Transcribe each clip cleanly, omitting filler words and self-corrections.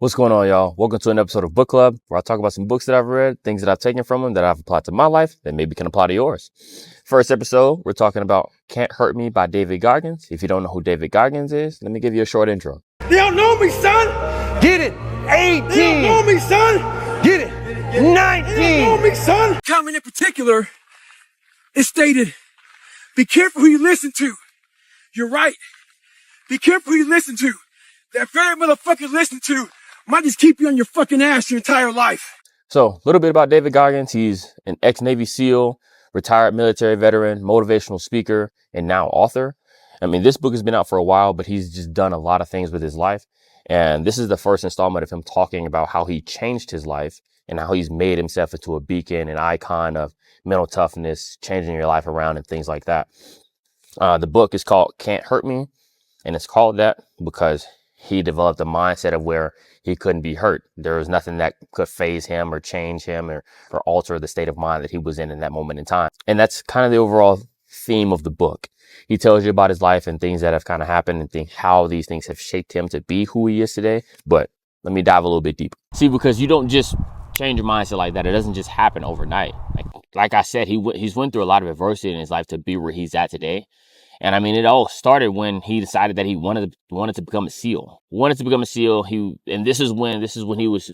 What's going on, y'all? Welcome to an episode of Book Club, where I talk about some books that I've read, things that I've taken from them that I've applied to my life that maybe can apply to yours. First episode, we're talking about Can't Hurt Me by David Goggins. If you don't know who David Goggins is, let me give you a short intro. They don't know me, son. Get it. 18. They don't know me, son. Get it. 19. They don't know me, son. Comment in particular, it stated, be careful who you listen to. You're right. Be careful who you listen to. That very motherfucker you listen to might just keep you on your fucking ass your entire life. So, a little bit about David Goggins. He's an ex-Navy SEAL, retired military veteran, motivational speaker, and now author. I mean, this book has been out for a while, but he's just done a lot of things with his life. And this is the first installment of him talking about how he changed his life and how he's made himself into a beacon, an icon of mental toughness, changing your life around and things like that. The book is called Can't Hurt Me, and it's called that because he developed a mindset of where he couldn't be hurt. There was nothing that could phase him or change him or alter the state of mind that he was in that moment in time. And that's kind of the overall theme of the book. He tells you about his life and things that have kind of happened and how these things have shaped him to be who he is today. But let me dive a little bit deeper. See, because you don't just change your mindset like that. It doesn't just happen overnight. Like I said, he's went through a lot of adversity in his life to be where he's at today. And I mean, it all started when he decided that he wanted to become a SEAL. And this is when he was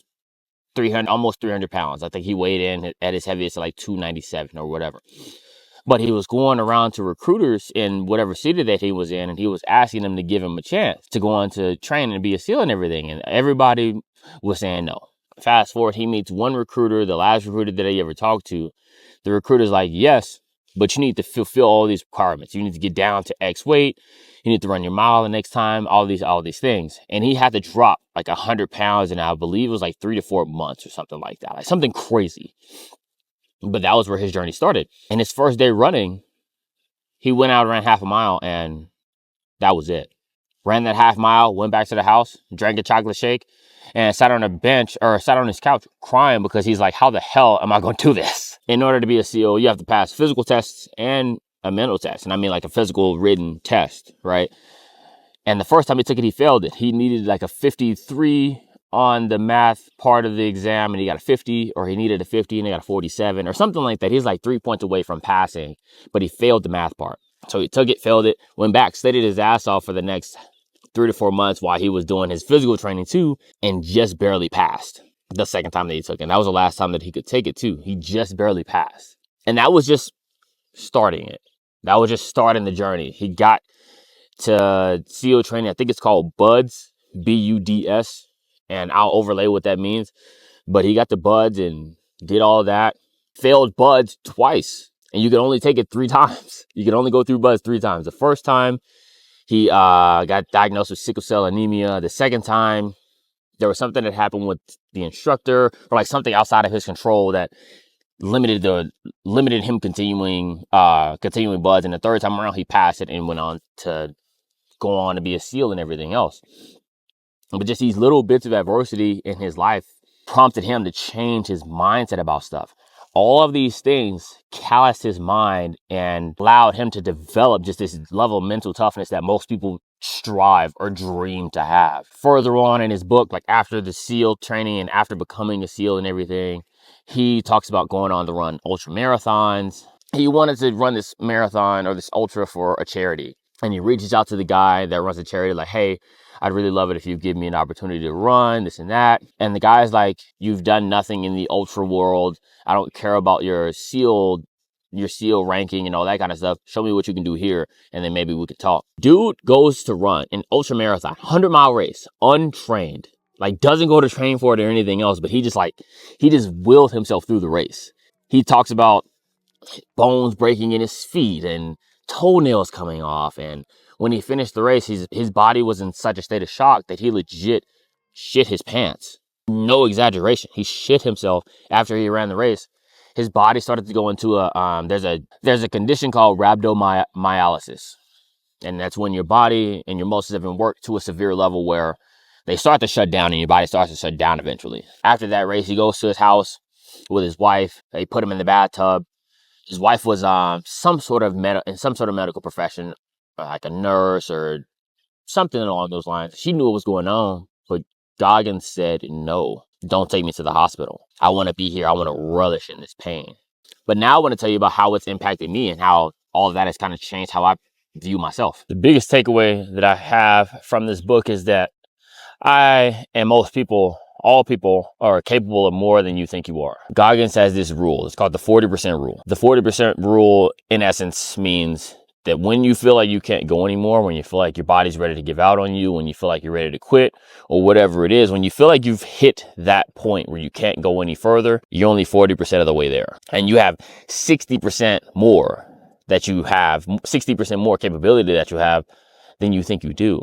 300, almost 300 pounds. I think he weighed in at his heaviest at like 297 or whatever. But he was going around to recruiters in whatever city that he was in, and he was asking them to give him a chance to go on to train and be a SEAL and everything. And everybody was saying no. Fast forward, he meets one recruiter, the last recruiter that he ever talked to. The recruiter's like, yes, but you need to fulfill all these requirements. You need to get down to X weight. You need to run your mile the next time, all these things. And he had to drop like 100 pounds, and I believe it was like 3 to 4 months or something like that, like something crazy. But that was where his journey started. And his first day running, he went out, ran half a mile, and that was it. Ran that half mile, went back to the house, drank a chocolate shake, and sat on his couch crying because he's like, how the hell am I going to do this? In order to be a SEAL, you have to pass physical tests and a mental test. And I mean like a physical written test, right? And the first time he took it, he failed it. He needed like a 53 on the math part of the exam, and he got a 50, or he needed a 50 and he got a 47 or something like that. He's like 3 points away from passing, but he failed the math part. So he took it, failed it, went back, studied his ass off for the next 3 to 4 months while he was doing his physical training too, and just barely passed the second time that he took it. And that was the last time that he could take it too. He just barely passed. And that was just starting it. That was just starting the journey. He got to SEAL training. I think it's called BUDS, BUDS. And I'll overlay what that means. But he got the BUDS and did all that. Failed BUDS twice. And you can only take it 3 times. You can only go through BUDS 3 times. The first time, he got diagnosed with sickle cell anemia. The second time, there was something that happened with the instructor, or like something outside of his control that limited him continuing BUDS. And the third time around, he passed it and went on to go on to be a SEAL and everything else. But just these little bits of adversity in his life prompted him to change his mindset about stuff. All of these things calloused his mind and allowed him to develop just this level of mental toughness that most people strive or dream to have. Further on in his book, like after the SEAL training and after becoming a SEAL and everything, he talks about going on to run ultra marathons. He wanted to run this marathon or this ultra for a charity. And he reaches out to the guy that runs the charity like, hey, I'd really love it if you give me an opportunity to run, this and that. And the guy's like, you've done nothing in the ultra world. I don't care about your SEAL ranking and all that kind of stuff. Show me what you can do here, and then maybe we could talk. Dude goes to run an ultra marathon, 100-mile race, untrained. Like, doesn't go to train for it or anything else, but he just willed himself through the race. He talks about bones breaking in his feet and toenails coming off, and when he finished the race, his body was in such a state of shock that he legit shit his pants. No exaggeration. He shit himself after he ran the race. His body started to go into there's a condition called rhabdomyolysis. And that's when your body and your muscles have been worked to a severe level where they start to shut down and your body starts to shut down eventually. After that race, he goes to his house with his wife. They put him in the bathtub. His wife was in some sort of medical profession, like a nurse or something along those lines. She knew what was going on, but Goggins said, no, don't take me to the hospital. I want to be here. I want to relish in this pain. But now I want to tell you about how it's impacted me and how all of that has kind of changed how I view myself. The biggest takeaway that I have from this book is that I and most people, all people, are capable of more than you think you are. Goggins has this rule. It's called the 40% rule. The 40% rule, in essence, means that when you feel like you can't go anymore, when you feel like your body's ready to give out on you, when you feel like you're ready to quit, or whatever it is, when you feel like you've hit that point where you can't go any further, you're only 40% of the way there. And you have 60% more that you have, 60% more capability that you have than you think you do.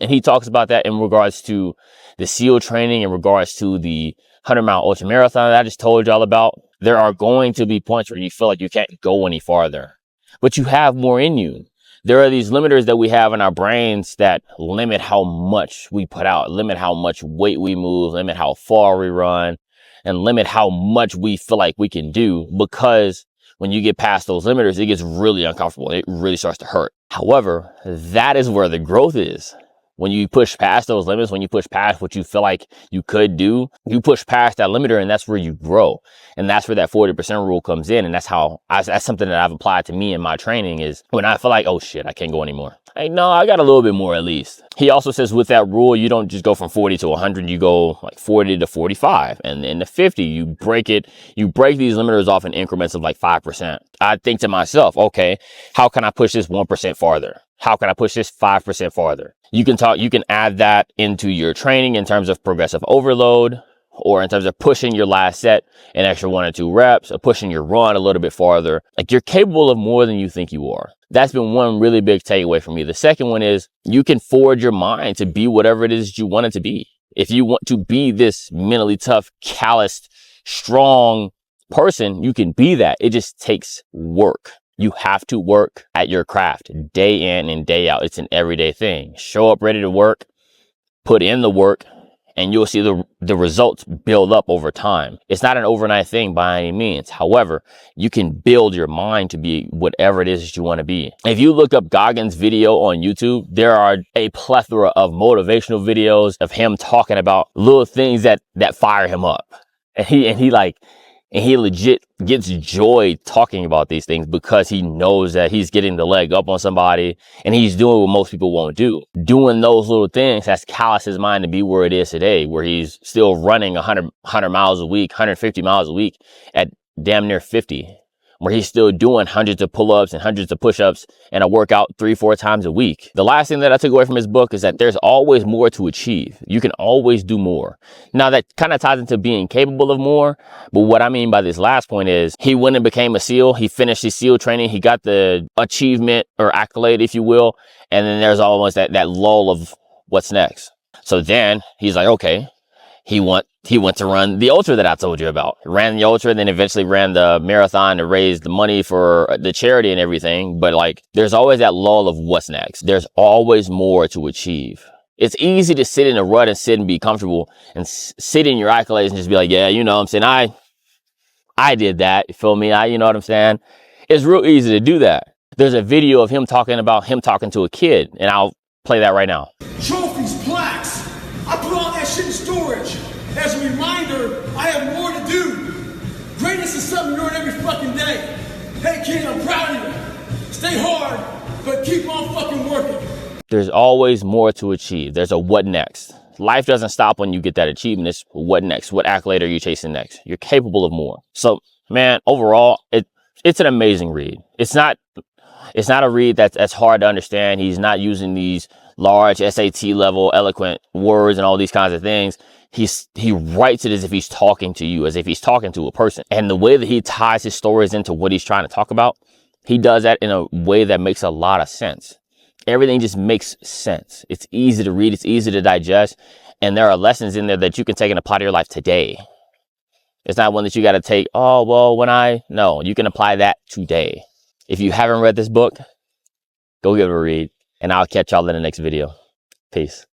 And he talks about that in regards to the SEAL training, in regards to the 100-mile ultra marathon that I just told y'all about. There are going to be points where you feel like you can't go any farther, but you have more in you. There are these limiters that we have in our brains that limit how much we put out, limit how much weight we move, limit how far we run, and limit how much we feel like we can do, because when you get past those limiters, it gets really uncomfortable. It really starts to hurt. However, that is where the growth is. When you push past those limits, when you push past what you feel like you could do, you push past that limiter, and that's where you grow. And that's where that 40% rule comes in. And that's something that I've applied to me in my training, is when I feel like, oh shit, I can't go anymore. Hey, no, I got a little bit more at least. He also says with that rule, you don't just go from 40 to 100, you go like 40 to 45. And then to 50, you break these limiters off in increments of like 5%. I think to myself, okay, how can I push this 1% farther? How can I push this 5% farther? You can add that into your training in terms of progressive overload, or in terms of pushing your last set an extra 1 or 2 reps, or pushing your run a little bit farther. Like, you're capable of more than you think you are. That's been one really big takeaway for me. The second one is you can forge your mind to be whatever it is you want it to be. If you want to be this mentally tough, calloused, strong person, you can be that. It just takes work. You have to work at your craft day in and day out. It's an everyday thing. Show up ready to work, put in the work, and you'll see the results build up over time. It's not an overnight thing by any means. However, you can build your mind to be whatever it is that you want to be. If you look up Goggins' video on YouTube, there are a plethora of motivational videos of him talking about little things that fire him up. And he legit gets joy talking about these things, because he knows that he's getting the leg up on somebody, and he's doing what most people won't do. Doing those little things has calloused his mind to be where it is today, where he's still running 100 miles a week, 150 miles a week at damn near 50, where he's still doing hundreds of pull-ups and hundreds of push-ups and a workout 3-4 times a week. The last thing that I took away from his book is that there's always more to achieve. You can always do more. Now, that kind of ties into being capable of more, but what I mean by this last point is he went and became a SEAL. He finished his SEAL training. He got the achievement or accolade, if you will, and then there's almost that lull of what's next. So then he's like, okay, he went to run the ultra that I told you about. Ran the ultra, then eventually ran the marathon to raise the money for the charity and everything. But like, there's always that lull of what's next. There's always more to achieve. It's easy to sit in a rut and sit and be comfortable and sit in your accolades and just be like, yeah, you know what I'm saying? I did that. You feel me? You know what I'm saying? It's real easy to do that. There's a video of him talking to a kid, and I'll play that right now. Trophies, plaques. I put all that shit in storage. As a reminder, I have more to do. Greatness is something you learn every fucking day. Hey kid, I'm proud of you. Stay hard, but keep on fucking working. There's always more to achieve. There's a what next. Life doesn't stop when you get that achievement. It's what next? What accolade are you chasing next? You're capable of more. So, man, overall, it's an amazing read. It's not a read that's hard to understand. He's not using these large SAT level eloquent words and all these kinds of things. He writes it as if he's talking to you, as if he's talking to a person. And the way that he ties his stories into what he's trying to talk about, he does that in a way that makes a lot of sense. Everything just makes sense. It's easy to read. It's easy to digest. And there are lessons in there that you can take and apply to your life today. It's not one that you got to take, no, you can apply that today. If you haven't read this book, go give it a read, and I'll catch y'all in the next video. Peace.